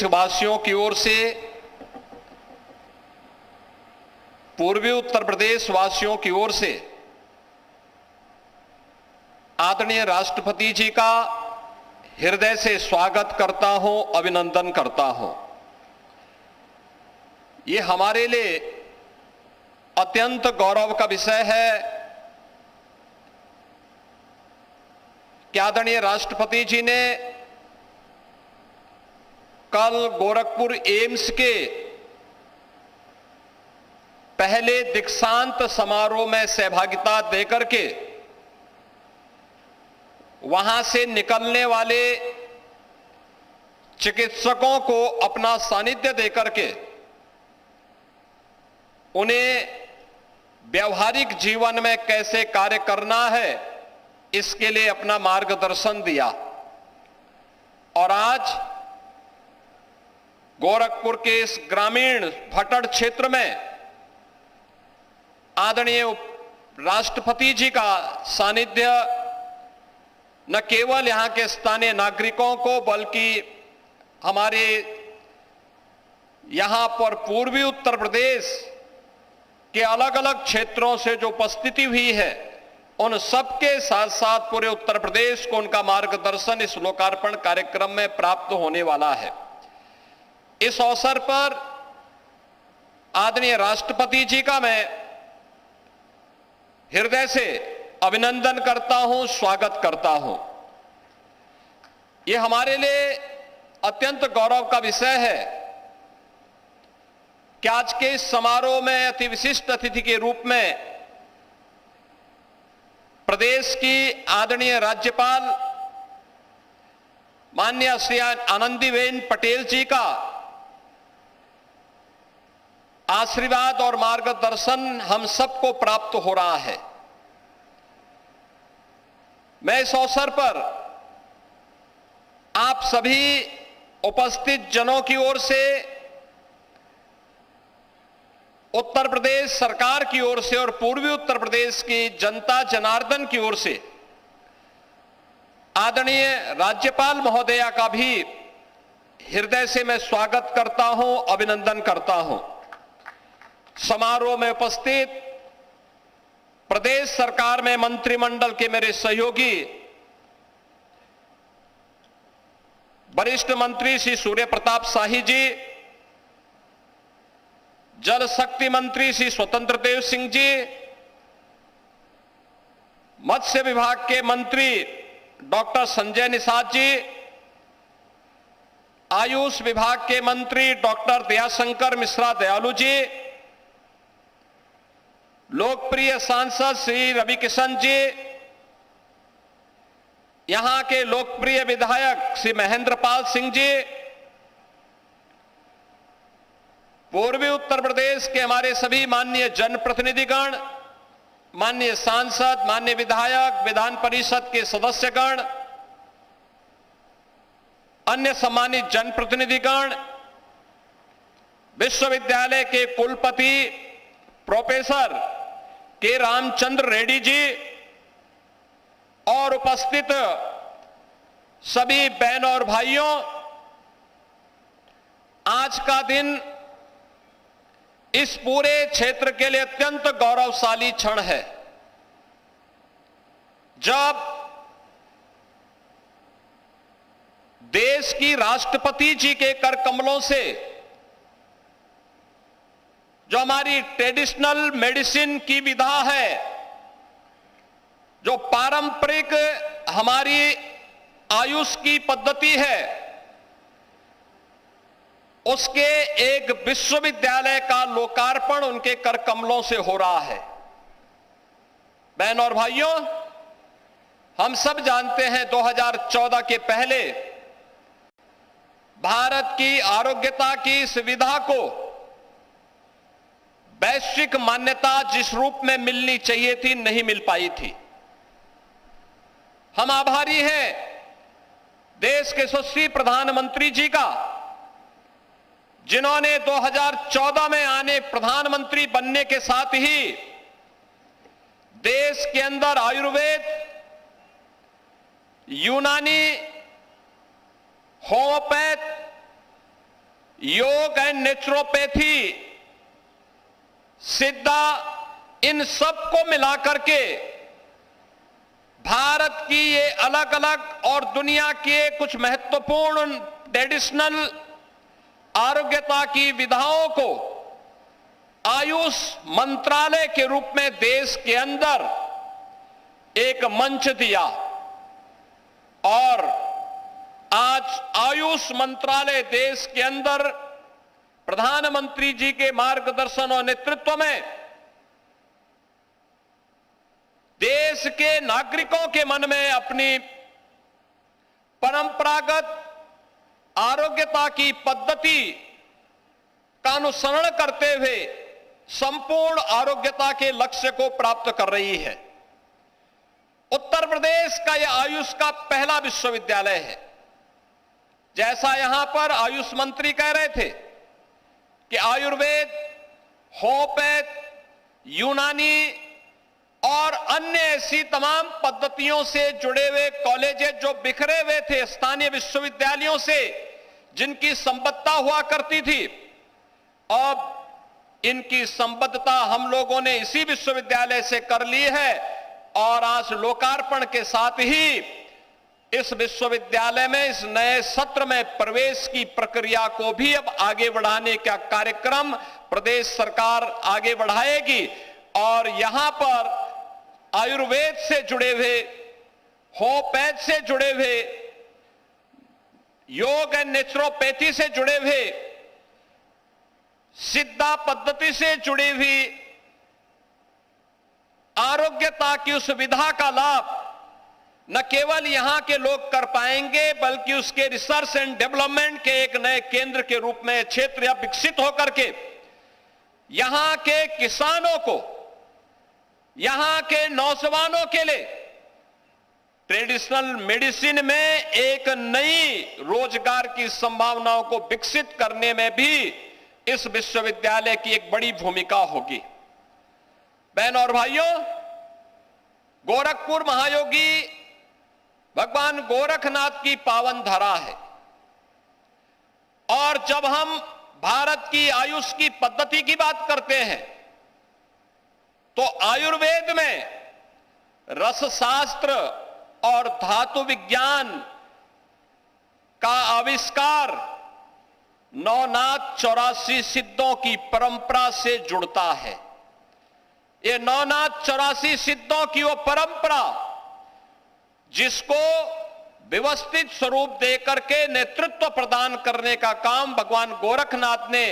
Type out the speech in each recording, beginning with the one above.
वासियों की ओर से, पूर्वी उत्तर प्रदेश वासियों की ओर से आदरणीय राष्ट्रपति जी का हृदय से स्वागत करता हूं, अभिनंदन करता हूं। ये हमारे लिए अत्यंत गौरव का विषय है कि आदरणीय राष्ट्रपति जी ने कल गोरखपुर एम्स के पहले दीक्षांत समारोह में सहभागिता देकर के वहां से निकलने वाले चिकित्सकों को अपना सानिध्य देकर के उन्हें व्यवहारिक जीवन में कैसे कार्य करना है, इसके लिए अपना मार्गदर्शन दिया। और आज गोरखपुर के इस ग्रामीण भटड़ क्षेत्र में आदरणीय राष्ट्रपति जी का सानिध्य न केवल यहां के स्थानीय नागरिकों को, बल्कि हमारे यहां पर पूर्वी उत्तर प्रदेश के अलग अलग क्षेत्रों से जो उपस्थिति हुई है, उन सबके साथ साथ पूरे उत्तर प्रदेश को उनका मार्गदर्शन इस लोकार्पण कार्यक्रम में प्राप्त होने वाला है। इस अवसर पर आदरणीय राष्ट्रपति जी का मैं हृदय से अभिनंदन करता हूं, स्वागत करता हूं। यह हमारे लिए अत्यंत गौरव का विषय है कि आज के इस समारोह में अति विशिष्ट अतिथि के रूप में प्रदेश की आदरणीय राज्यपाल माननीय श्री आनंदीबेन पटेल जी का आशीर्वाद और मार्गदर्शन हम सबको प्राप्त हो रहा है। मैं इस अवसर पर आप सभी उपस्थित जनों की ओर से, उत्तर प्रदेश सरकार की ओर से और पूर्वी उत्तर प्रदेश की जनता जनार्दन की ओर से आदरणीय राज्यपाल महोदया का भी हृदय से मैं स्वागत करता हूं, अभिनंदन करता हूं। समारोह में उपस्थित प्रदेश सरकार में मंत्रिमंडल के मेरे सहयोगी वरिष्ठ मंत्री श्री सूर्य प्रताप शाही जी, जल शक्ति मंत्री श्री स्वतंत्र देव सिंह जी, मत्स्य विभाग के मंत्री डॉक्टर संजय निषाद जी, आयुष विभाग के मंत्री डॉक्टर दयाशंकर मिश्रा दयालु जी, लोकप्रिय सांसद श्री रवि किशन जी, यहां के लोकप्रिय विधायक श्री महेंद्र पाल सिंह जी, पूर्वी उत्तर प्रदेश के हमारे सभी माननीय जनप्रतिनिधिगण, माननीय सांसद, माननीय विधायक, विधान परिषद के सदस्यगण, अन्य सम्मानित जनप्रतिनिधिगण, विश्वविद्यालय के कुलपति प्रोफेसर के रामचंद्र रेड्डी जी और उपस्थित सभी बहनों और भाइयों, आज का दिन इस पूरे क्षेत्र के लिए अत्यंत गौरवशाली क्षण है, जब देश की राष्ट्रपति जी के कर कमलों से जो हमारी ट्रेडिशनल मेडिसिन की विधा है, जो पारंपरिक हमारी आयुष की पद्धति है, उसके एक विश्वविद्यालय का लोकार्पण उनके कर कमलों से हो रहा है। बहनों और भाइयों, हम सब जानते हैं 2014 के पहले भारत की आरोग्यता की सुविधा को वैश्विक मान्यता जिस रूप में मिलनी चाहिए थी, नहीं मिल पाई थी। हम आभारी हैं देश के यशस्वी प्रधानमंत्री जी का, जिन्होंने 2014 में आने प्रधानमंत्री बनने के साथ ही देश के अंदर आयुर्वेद, यूनानी, होम्योपैथ योग एंड नेचुरोपैथी, सिद्धा, इन सब को मिलाकर के भारत की ये अलग अलग और दुनिया के कुछ महत्वपूर्ण ट्रेडिशनल आरोग्यता की विधाओं को आयुष मंत्रालय के रूप में देश के अंदर एक मंच दिया और आज आयुष मंत्रालय देश के अंदर प्रधानमंत्री जी के मार्गदर्शन और नेतृत्व में देश के नागरिकों के मन में अपनी परंपरागत आरोग्यता की पद्धति का अनुसरण करते हुए संपूर्ण आरोग्यता के लक्ष्य को प्राप्त कर रही है। उत्तर प्रदेश का यह आयुष का पहला विश्वविद्यालय है। जैसा यहां पर आयुष मंत्री कह रहे थे कि आयुर्वेद, होम्योपैथ, यूनानी और अन्य ऐसी तमाम पद्धतियों से जुड़े हुए कॉलेजेस जो बिखरे हुए थे स्थानीय विश्वविद्यालयों से, जिनकी संबद्धता हुआ करती थी, अब इनकी संबद्धता हम लोगों ने इसी विश्वविद्यालय से कर ली है और आज लोकार्पण के साथ ही इस विश्वविद्यालय में इस नए सत्र में प्रवेश की प्रक्रिया को भी अब आगे बढ़ाने का कार्यक्रम प्रदेश सरकार आगे बढ़ाएगी और यहां पर आयुर्वेद से जुड़े हुए, होम्योपैथ से जुड़े हुए, योग एंड नेचुरोपैथी से जुड़े हुए, सिद्धा पद्धति से जुड़ी हुई आरोग्यता की उस विधा का लाभ न केवल यहां के लोग कर पाएंगे बल्कि उसके रिसर्च एंड डेवलपमेंट के एक नए केंद्र के रूप में क्षेत्र या विकसित होकर के यहां के किसानों को, यहां के नौजवानों के लिए ट्रेडिशनल मेडिसिन में एक नई रोजगार की संभावनाओं को विकसित करने में भी इस विश्वविद्यालय की एक बड़ी भूमिका होगी। बहनों और भाइयों, गोरखपुर महायोगी भगवान गोरखनाथ की पावन धरा है और जब हम भारत की आयुष की पद्धति की बात करते हैं तो आयुर्वेद में रसशास्त्र और धातु विज्ञान का आविष्कार नवनाथ 84 सिद्धों की परंपरा से जुड़ता है। ये नवनाथ 84 सिद्धों की वो परंपरा जिसको व्यवस्थित स्वरूप देकर के नेतृत्व प्रदान करने का काम भगवान गोरखनाथ ने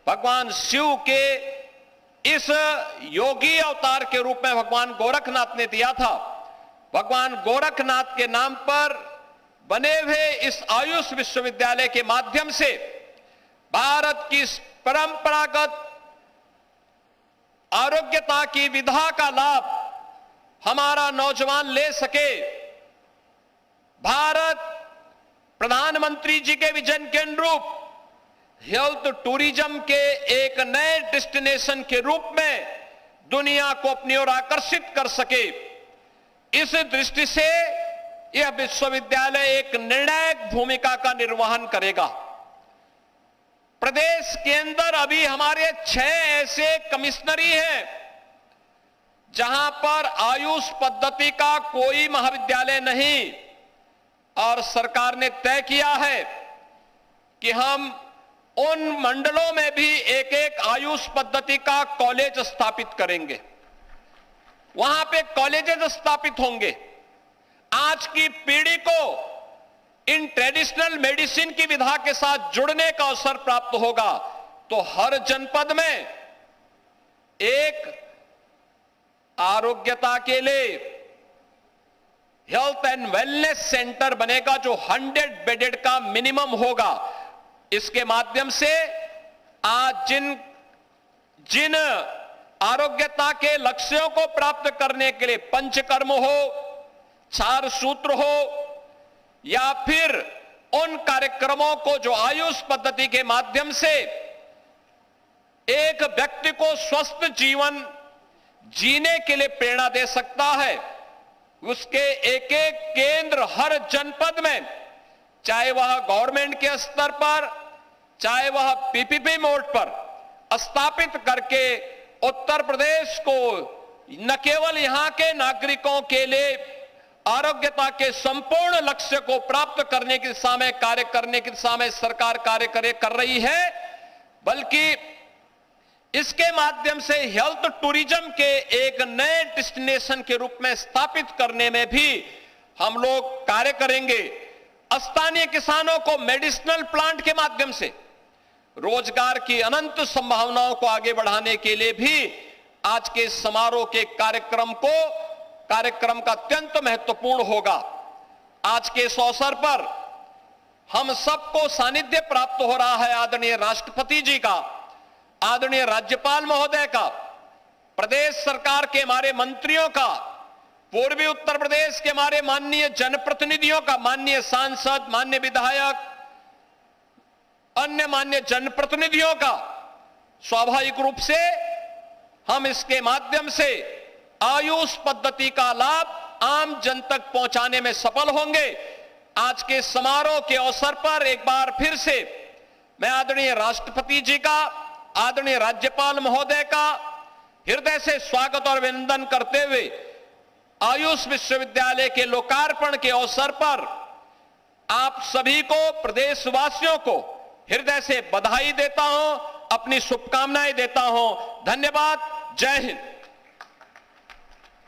भगवान शिव के इस योगी अवतार के रूप में भगवान गोरखनाथ ने दिया था। भगवान गोरखनाथ के नाम पर बने हुए इस आयुष विश्वविद्यालय के माध्यम से भारत की परंपरागत आरोग्यता की विधा का लाभ हमारा नौजवान ले सके। भारत प्रधानमंत्री जी के विजन के अनुरूप हेल्थ टूरिज्म के एक नए डेस्टिनेशन के रूप में दुनिया को अपनी ओर आकर्षित कर सके, इस दृष्टि से यह विश्वविद्यालय एक निर्णायक भूमिका का निर्वहन करेगा। प्रदेश के अंदर अभी हमारे 6 ऐसे कमिश्नरी हैं जहां पर आयुष पद्धति का कोई महाविद्यालय नहीं और सरकार ने तय किया है कि हम उन मंडलों में भी एक एक आयुष पद्धति का कॉलेज स्थापित करेंगे, वहां पे कॉलेजेस स्थापित होंगे। आज की पीढ़ी को इन ट्रेडिशनल मेडिसिन की विधा के साथ जुड़ने का अवसर प्राप्त होगा तो हर जनपद में एक आरोग्यता के लिए हेल्थ एंड वेलनेस सेंटर बनेगा जो 100 बेडेड का मिनिमम होगा। इसके माध्यम से आज जिन आरोग्यता के लक्ष्यों को प्राप्त करने के लिए पंचकर्म हो, 4 सूत्र हो या फिर उन कार्यक्रमों को जो आयुष पद्धति के माध्यम से एक व्यक्ति को स्वस्थ जीवन जीने के लिए प्रेरणा दे सकता है, उसके एक एक केंद्र हर जनपद में, चाहे वह गवर्नमेंट के स्तर पर चाहे वह पीपीपी मोड पर स्थापित करके उत्तर प्रदेश को न केवल यहां के नागरिकों के लिए आरोग्यता के संपूर्ण लक्ष्य को प्राप्त करने की दिशा में कार्य करने की दिशा में सरकार कार्य कर रही है, बल्कि इसके माध्यम से हेल्थ टूरिज्म के एक नए डेस्टिनेशन के रूप में स्थापित करने में भी हम लोग कार्य करेंगे। स्थानीय किसानों को मेडिसिनल प्लांट के माध्यम से रोजगार की अनंत संभावनाओं को आगे बढ़ाने के लिए भी आज के समारोह के कार्यक्रम का अत्यंत महत्वपूर्ण होगा। आज के इस अवसर पर हम सबको सानिध्य प्राप्त हो रहा है आदरणीय राष्ट्रपति जी का, आदरणीय राज्यपाल महोदय का, प्रदेश सरकार के हमारे मंत्रियों का, पूर्वी उत्तर प्रदेश के हमारे माननीय जनप्रतिनिधियों का, माननीय सांसद, माननीय विधायक, अन्य माननीय जनप्रतिनिधियों का। स्वाभाविक रूप से हम इसके माध्यम से आयुष पद्धति का लाभ आम जन तक पहुंचाने में सफल होंगे। आज के समारोह के अवसर पर एक बार फिर से मैं आदरणीय राष्ट्रपति जी का, आदरणीय राज्यपाल महोदय का हृदय से स्वागत और अभिनंदन करते हुए आयुष विश्वविद्यालय के लोकार्पण के अवसर पर आप सभी को, प्रदेशवासियों को हृदय से बधाई देता हूं, अपनी शुभकामनाएं देता हूं। धन्यवाद। जय हिंद।